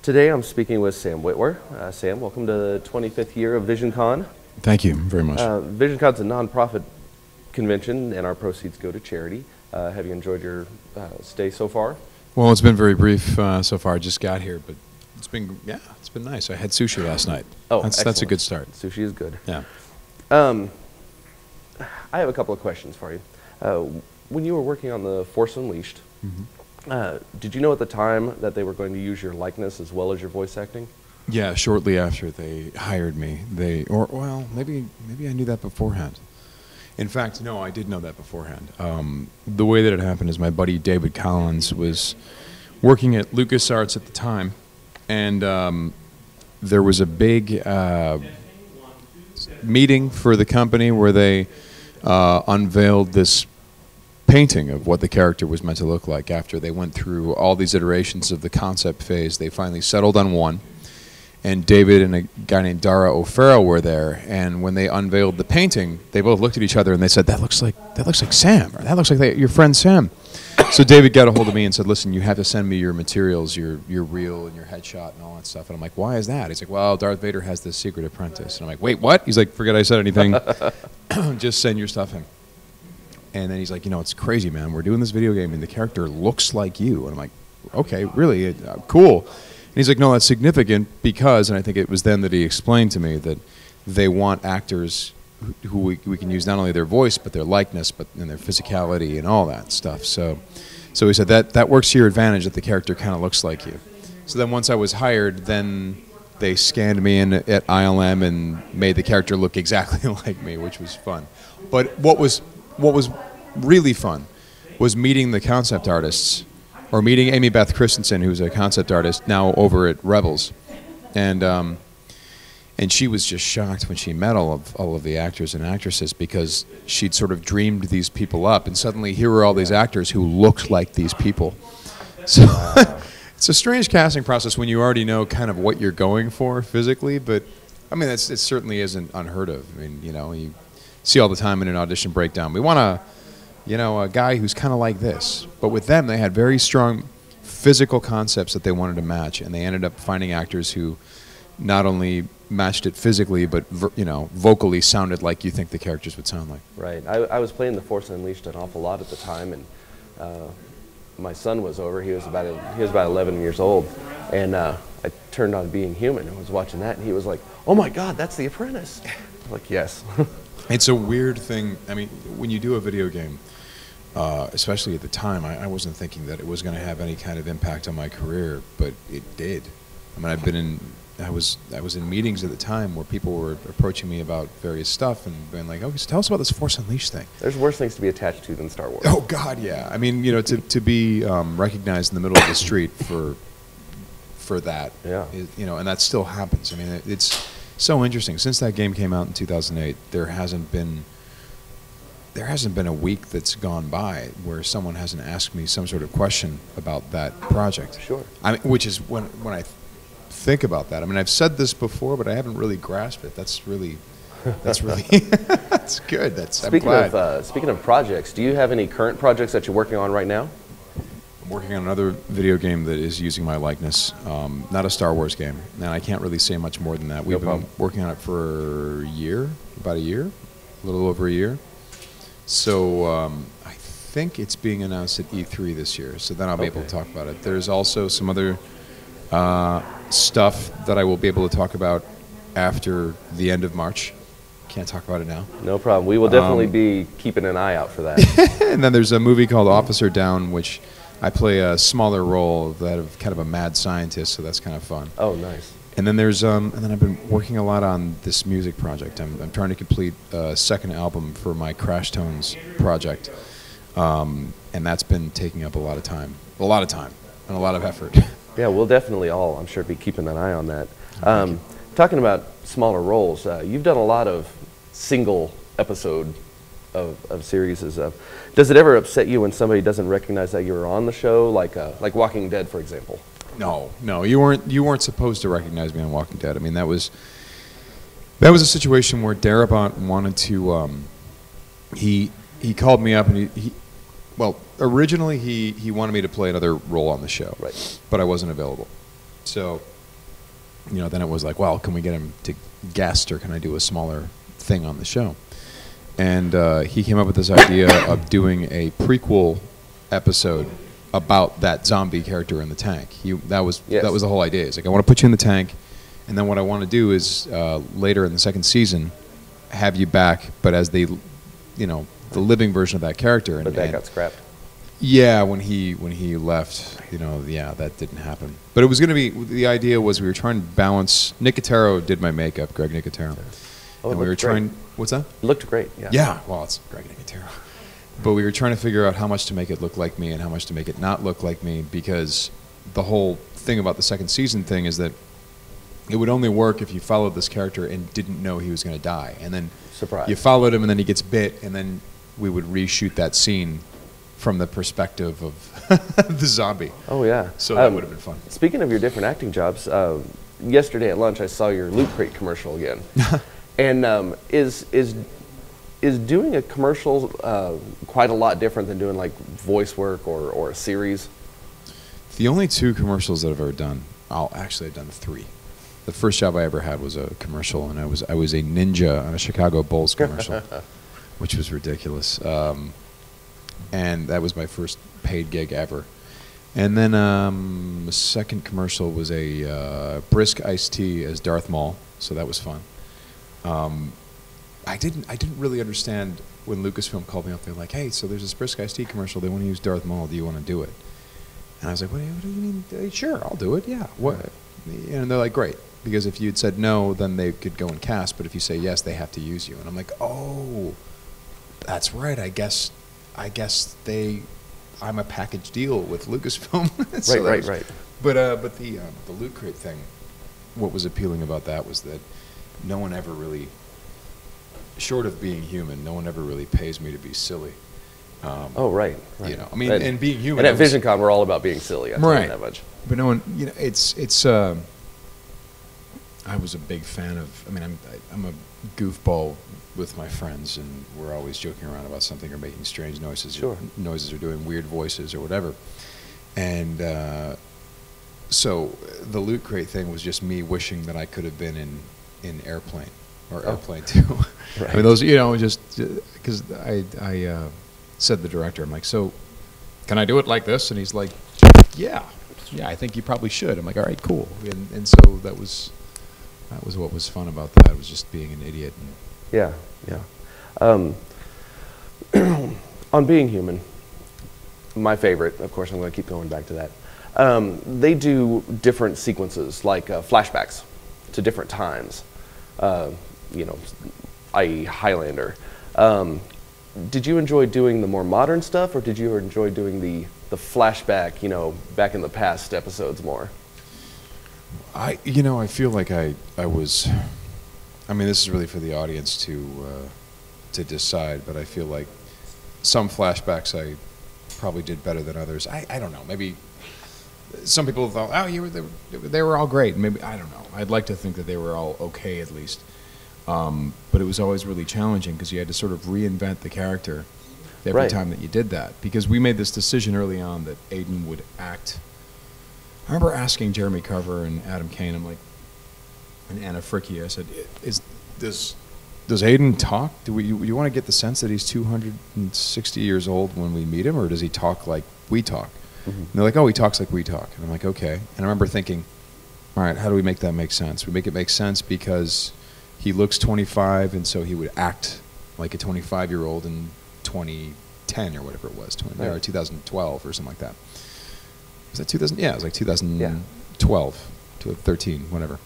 Today I'm speaking with Sam Witwer. Sam, welcome to the 25th year of Visioncon. Thank you very much. Visioncon's a non-profit convention, and our proceeds go to charity. Have you enjoyed your stay so far? Well, it's been very brief so far. I just got here, but it's been nice. I had sushi last night. Oh, that's a good start. Sushi is good. Yeah. I have a couple of questions for you. When you were working on The Force Unleashed, did you know at the time that they were going to use your likeness as well as your voice acting? Yeah, shortly after they hired me, maybe I knew that beforehand. In fact, no, I did know that beforehand. The way that it happened is my buddy David Collins was working at LucasArts at the time, and there was a big meeting for the company where they unveiled this painting of what the character was meant to look like. After they went through all these iterations of the concept phase, they finally settled on one. And David and a guy named Dara O'Farrell were there, and when they unveiled the painting, they both looked at each other and they said, "That looks like Sam, or that looks like your friend Sam." So David got a hold of me and said, "Listen, you have to send me your materials, your reel and your headshot and all that stuff." And I'm like, "Why is that?" He's like, "Well, Darth Vader has this secret apprentice." And I'm like, "Wait, what?" He's like, "Forget I said anything. Just send your stuff in." And then he's like, "It's crazy, man. We're doing this video game and the character looks like you." And I'm like, "Okay, really? Cool." And he's like, "No, that's significant because," and I think it was then that he explained to me that they want actors who we can use not only their voice but their likeness, but and their physicality and all that stuff. So he said that works to your advantage, that the character kind of looks like you. So then once I was hired, then they scanned me in at ILM and made the character look exactly like me, which was fun. But what was really fun was meeting the concept artists, or meeting Amy Beth Christensen, who's a concept artist now over at Rebels, and she was just shocked when she met all of the actors and actresses, because she'd sort of dreamed these people up, and suddenly here were all these actors who looked like these people. So it's a strange casting process when you already know kind of what you're going for physically, but I mean it certainly isn't unheard of. I mean, you see all the time in an audition breakdown, we want a guy who's kind of like this. But with them, they had very strong physical concepts that they wanted to match, and they ended up finding actors who not only matched it physically, but vocally sounded like you think the characters would sound like. Right. I was playing The Force Unleashed an awful lot at the time, and my son was over. He was about 11 years old, and I turned on Being Human and was watching that, and he was like, "Oh my God, that's The Apprentice." I'm like, yes. It's a weird thing. I mean, when you do a video game, especially at the time, I wasn't thinking that it was going to have any kind of impact on my career, but it did. I mean, I was in meetings at the time where people were approaching me about various stuff and being like, "Okay, so tell us about this Force Unleashed thing." There's worse things to be attached to than Star Wars. Oh God, yeah. I mean, to be recognized in the middle of the street for that, yeah. And that still happens. I mean, it's so interesting. Since that game came out in 2008, there hasn't been a week that's gone by where someone hasn't asked me some sort of question about that project. Sure. I mean, which is when I think about that. I mean, I've said this before, but I haven't really grasped it. That's really that's good. Speaking of projects, do you have any current projects that you're working on right now? I'm working on another video game that is using my likeness. Not a Star Wars game, and I can't really say much more than that. We've been working on it for about a little over a year. So I think it's being announced at E3 this year, so then I'll be able to talk about it. There's also some other stuff that I will be able to talk about after the end of March. Can't talk about it now. No problem. We will definitely be keeping an eye out for that. And then there's a movie called Officer Down, which I play a smaller role of kind of a mad scientist, so that's kind of fun. Oh, nice. And then there's and then I've been working a lot on this music project. I'm trying to complete a second album for my Crash Tones project, and that's been taking up a lot of time, and a lot of effort. Yeah, we'll definitely all, I'm sure, be keeping an eye on that. Talking about smaller roles, you've done a lot of single episode of series. Does it ever upset you when somebody doesn't recognize that you were on the show, like Walking Dead, for example? No, you weren't supposed to recognize me on Walking Dead. I mean, that was a situation where Darabont wanted to. He called me up and originally he wanted me to play another role on the show, right? But I wasn't available, so then it was like, well, can we get him to guest, or can I do a smaller thing on the show? And he came up with this idea of doing a prequel episode about that zombie character in the tank. That was the whole idea. It's like, I want to put you in the tank, and then what I want to do is later in the second season have you back, but as the living version of that character. But that got scrapped. Yeah, when he left, that didn't happen. But it was going to be, the idea was we were trying to balance. Nicotero did my makeup, Greg Nicotero. Oh, and we were trying. What's that? It looked great. Yeah. Yeah. Well, it's Greg Nicotero. But we were trying to figure out how much to make it look like me and how much to make it not look like me, because the whole thing about the second season thing is that it would only work if you followed this character and didn't know he was going to die, and then Surprise. You followed him and then he gets bit, and then we would reshoot that scene from the perspective of the zombie. Oh yeah. So that would have been fun. Speaking of your different acting jobs, yesterday at lunch I saw your Loot Crate commercial again. And is doing a commercial quite a lot different than doing like voice work or a series? The only 2 commercials that I've ever done, I've done 3. The first job I ever had was a commercial, and I was a ninja on a Chicago Bulls commercial, which was ridiculous. And that was my first paid gig ever. And then the second commercial was a brisk iced tea as Darth Maul, so that was fun. I didn't really understand when Lucasfilm called me up. They're like, "Hey, so there's this brisk iced tea commercial. They want to use Darth Maul. Do you want to do it?" And I was like, "What do you mean? Sure, I'll do it. Yeah." What? And they're like, "Great." Because if you'd said no, then they could go and cast. But if you say yes, they have to use you. And I'm like, "Oh, that's right. I guess I'm a package deal with Lucasfilm." So right. But the Loot Crate thing, what was appealing about that was that no one ever really, short of being human, no one ever really pays me to be silly. Right. And being human. And at Visioncon, we're all about being silly. I tell you that much. But no one, it's. I was a big fan of. I'm a goofball with my friends, and we're always joking around about something or making strange noises. Sure. Or doing weird voices or whatever. And so the Loot Crate thing was just me wishing that I could have been in Airplane or Airplane 2. Right. I mean, those, just because I said to the director, I'm like, "So can I do it like this?" And he's like, yeah, I think you probably should. I'm like, "All right, cool." And so that was what was fun about that, was just being an idiot. Yeah. On Being Human, my favorite, of course, I'm going to keep going back to that. They do different sequences, like flashbacks to different times, i.e. Highlander. Did you enjoy doing the more modern stuff, or did you enjoy doing the flashback, back in the past episodes more? I feel like I was. This is really for the audience to decide, but I feel like some flashbacks I probably did better than others. I don't know. Maybe some people thought, they were all great. Maybe, I don't know. I'd like to think that they were all okay at least. But it was always really challenging because you had to sort of reinvent the character every time that you did that. Because we made this decision early on that Aiden would act. I remember asking Jeremy Carver and Adam Kane, I'm like, and Anna Fricke, I said, does Aiden talk? Do you want to get the sense that he's 260 years old when we meet him, or does he talk like we talk? Mm-hmm. And they're like, "Oh, he talks like we talk." And I'm like, "Okay." And I remember thinking, all right, how do we make that make sense? We make it make sense because he looks 25, and so he would act like a 25-year-old in 2010 or whatever it was, or 2012 or something like that. Was that 2000? Yeah, it was like 2012, 2013, whatever.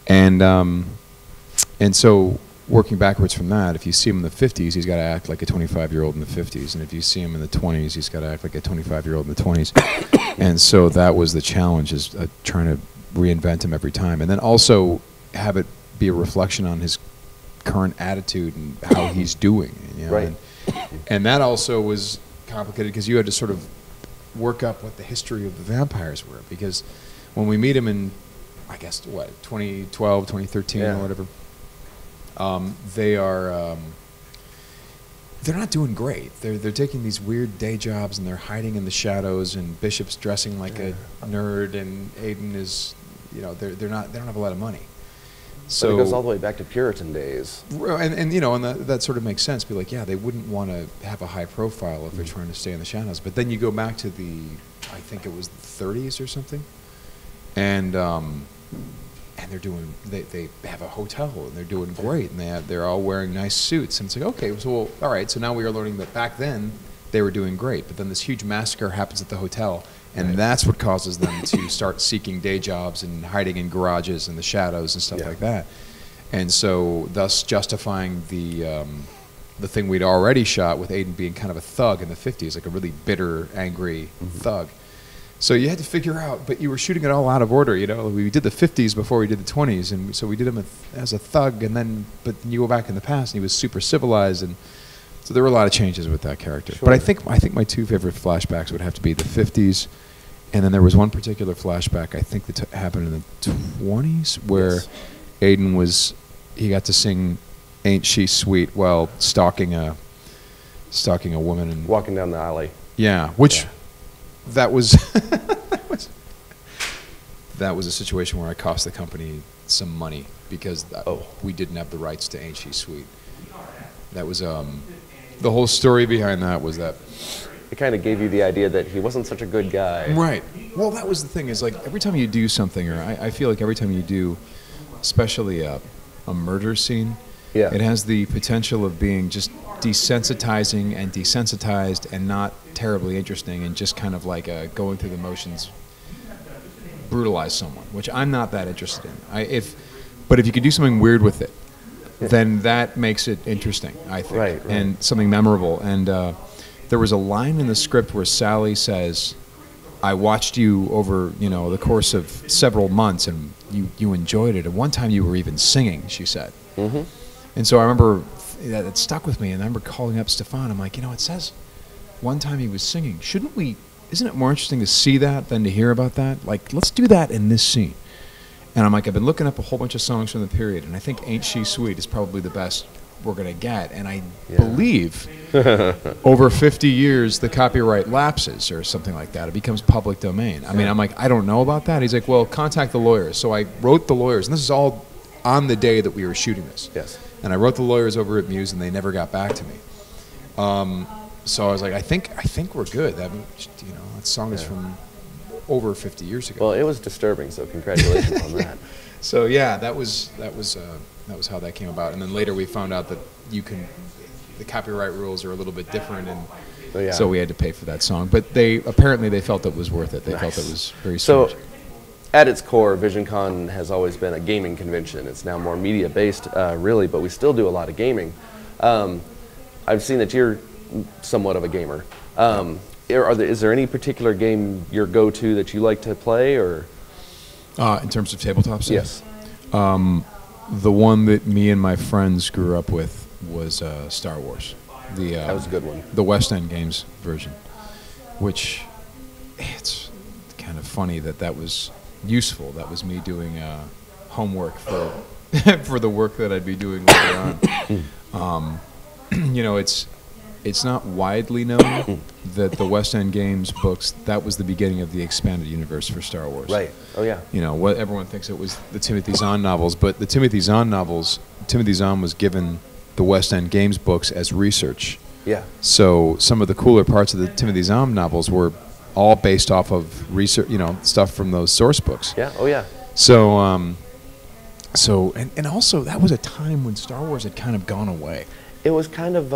And so working backwards from that, if you see him in the 50s, he's got to act like a 25-year-old in the 50s. And if you see him in the 20s, he's got to act like a 25-year-old in the 20s. And so that was the challenge, is trying to reinvent him every time. And then also have it be a reflection on his current attitude and how he's doing. Right. And that also was complicated because you had to sort of work up what the history of the vampires were. Because when we meet him in, I guess, 2012, 2013 or whatever, they're not doing great. They're taking these weird day jobs and they're hiding in the shadows, and Bishop's dressing like a nerd, and Aiden is, you know, they don't have a lot of money. So it goes all the way back to Puritan days. And you know, and that sort of makes sense. Be like, yeah, they wouldn't want to have a high profile if they're trying to stay in the shadows. But then you go back to I think it was the 30s or something, and they're doing, they have a hotel and they're doing great, and they're all wearing nice suits, and it's like, okay, so well, all right, so now we are learning that back then they were doing great, but then this huge massacre happens at the hotel, and that's what causes them to start seeking day jobs and hiding in garages and the shadows and stuff like that, and so thus justifying the thing we'd already shot with Aiden being kind of a thug in the 50s, like a really bitter, angry thug. So you had to figure out, but you were shooting it all out of order, you know. We did the 50s before we did the 20s, and so we did him as a thug, and then, but you go back in the past, and he was super civilized, and so there were a lot of changes with that character. Sure. But I think my two favorite flashbacks would have to be the 50s, and then there was one particular flashback I think that happened in the 20s where Aiden he got to sing "Ain't She Sweet" while stalking a woman and walking down the alley. Yeah, which. That was that was a situation where I cost the company some money because we didn't have the rights to "Ain't She Sweet." That was the whole story behind that was that it kind of gave you the idea that he wasn't such a good guy. Right. Well, that was the thing is like every time you do something, or I feel like every time you do, especially a murder scene, it has the potential of being just desensitizing and desensitized and not terribly interesting and just kind of like going through the motions, brutalize someone, which I'm not that interested in. But if you could do something weird with it, then that makes it interesting, I think, right. And something memorable. And there was a line in the script where Sally says, "I watched you over, you know, the course of several months, and you enjoyed it. And one time you were even singing," she said. Mm-hmm. And so I remember that stuck with me, and I remember calling up Stefan. I'm like, you know, it says one time he was singing. Isn't it more interesting to see that than to hear about that? Like, let's do that in this scene. And I'm like, I've been looking up a whole bunch of songs from the period, and I think "Ain't She Sweet" is probably the best we're going to get. And I believe over 50 years, the copyright lapses or something like that. It becomes public domain. I mean, I'm like, I don't know about that. He's like, well, contact the lawyers. So I wrote the lawyers, and this is all on the day that we were shooting this. Yes. And I wrote the lawyers over at Muse, and they never got back to me. So I was like, I think we're good. That, you know, that song is from over 50 years ago. Well, it was disturbing. So congratulations on that. So yeah, that was how that came about. And then later we found out that the copyright rules are a little bit different, and so we had to pay for that song. But apparently they felt it was worth it. They felt it was very strange. So, at its core, Visioncon has always been a gaming convention. It's now more media-based, really, but we still do a lot of gaming. I've seen that you're somewhat of a gamer. Is there any particular game your go-to that you like to play, or? In terms of tabletop stuff? Yes. The one that me and my friends grew up with was Star Wars. That was a good one. The West End Games version, which it's kind of funny that was useful. That was me doing homework for for the work that I'd be doing later on. You know, it's not widely known that the West End Games books, that was the beginning of the expanded universe for Star Wars. Right. Oh, yeah. You know, what everyone thinks it was the Timothy Zahn novels, but the Timothy Zahn novels, Timothy Zahn was given the West End Games books as research. Yeah. So some of the cooler parts of the Timothy Zahn novels were all based off of research, you know, stuff from those source books. Yeah. Oh, yeah. So, and also that was a time when Star Wars had kind of gone away. It was kind of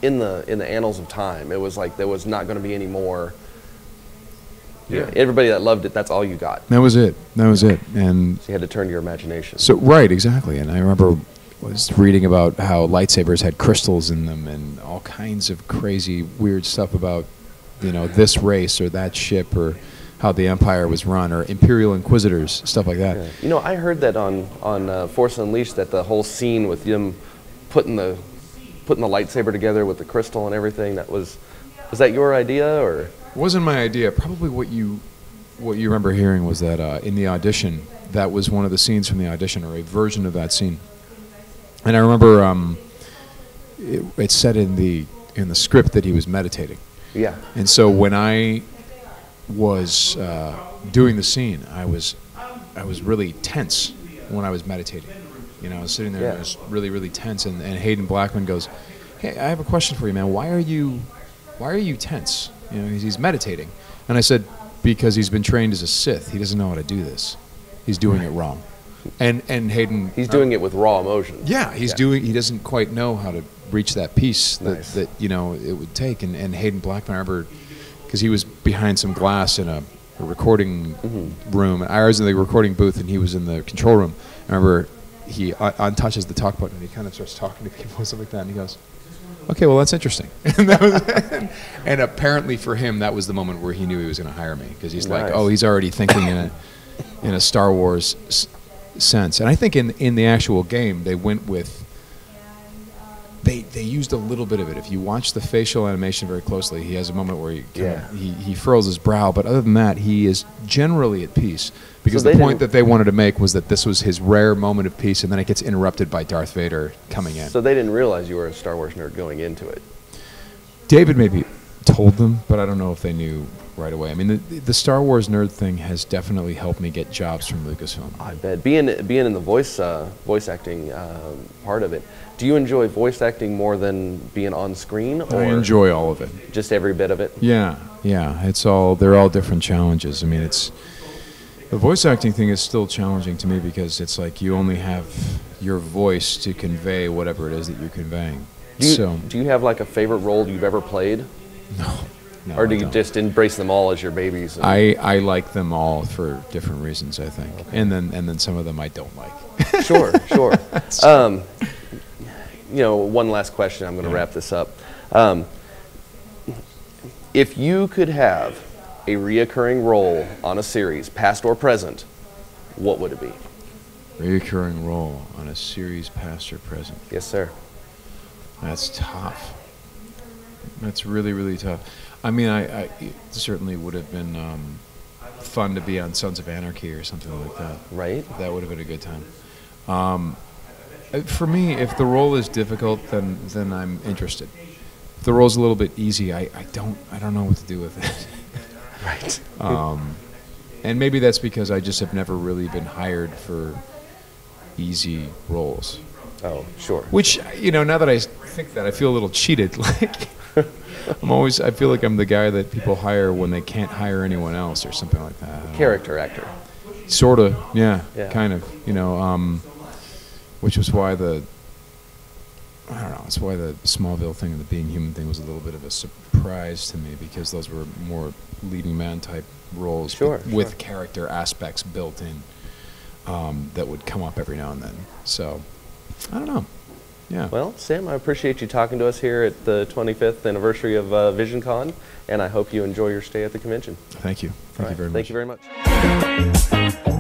in the annals of time. It was like there was not going to be any more. Yeah. You know, everybody that loved it, that's all you got. That was it. And so you had to turn to your imagination. So right, exactly. And I remember was reading about how lightsabers had crystals in them and all kinds of crazy, weird stuff about, you know, this race or that ship or how the Empire was run or Imperial Inquisitors, stuff like that. Yeah. You know, I heard that on Force Unleashed that the whole scene with them putting the lightsaber together with the crystal and everything, was that your idea, or? It wasn't my idea. Probably what you remember hearing was that in the audition, that was one of the scenes from the audition, or a version of that scene. And I remember it said in the script that he was meditating. Yeah. And so when I was doing the scene, I was really tense when I was meditating. You know, I was sitting there and I was really, really tense. And Hayden Blackman goes, "Hey, I have a question for you, man. Why are you tense?" You know, he's meditating. And I said, "Because he's been trained as a Sith. He doesn't know how to do this. He's doing it wrong." And Hayden, he's doing it with raw emotion. Yeah, he doesn't quite know how to reach that piece that you know it would take. And Hayden Blackman, I remember, because he was behind some glass in a recording room, and I was in the recording booth, and he was in the control room. I remember he untouches the talk button, and he kind of starts talking to people and stuff like that, and he goes, "Okay, well, that's interesting." And apparently for him, that was the moment where he knew he was going to hire me, because he's like, "Oh, he's already thinking in a Star Wars sense." And I think in the actual game, they went with they used a little bit of it. If you watch the facial animation very closely, he has a moment where he furrows his brow, but other than that, he is generally at peace. Because the point that they wanted to make was that this was his rare moment of peace, and then it gets interrupted by Darth Vader coming in. So they didn't realize you were a Star Wars nerd going into it. David maybe told them, but I don't know if they knew right away. I mean, the Star Wars nerd thing has definitely helped me get jobs from Lucasfilm. I bet. Being in the voice acting part of it, do you enjoy voice acting more than being on screen? Or I enjoy all of it. Just every bit of it? Yeah. They're all different challenges. I mean, the voice acting thing is still challenging to me, because it's like you only have your voice to convey whatever it is that you're conveying. Do you have like a favorite role you've ever played? No. Or do you just embrace them all as your babies? I like them all for different reasons, I think. Okay. And then some of them I don't like. Sure. You know, one last question. I'm going to wrap this up. If you could have a reoccurring role on a series, past or present, what would it be? Reoccurring role on a series, past or present? Yes, sir. That's tough. That's really, really tough. I mean, it certainly would have been fun to be on Sons of Anarchy or something like that. Right. That would have been a good time. For me, if the role is difficult, then I'm interested. If the role's a little bit easy, I don't know what to do with it. Right. And maybe that's because I just have never really been hired for easy roles. Oh, sure. Which, you know, now that I think that, I feel a little cheated. Like, I feel like I'm the guy that people hire when they can't hire anyone else or something like that. Character actor. Sort of, yeah, kind of. You know, which was why it's why the Smallville thing and the Being Human thing was a little bit of a surprise to me, because those were more leading man type roles with character aspects built in that would come up every now and then. So, I don't know. Yeah. Well, Sam, I appreciate you talking to us here at the 25th anniversary of Visioncon, and I hope you enjoy your stay at the convention. Thank you. Thank you very much. Thank you very much.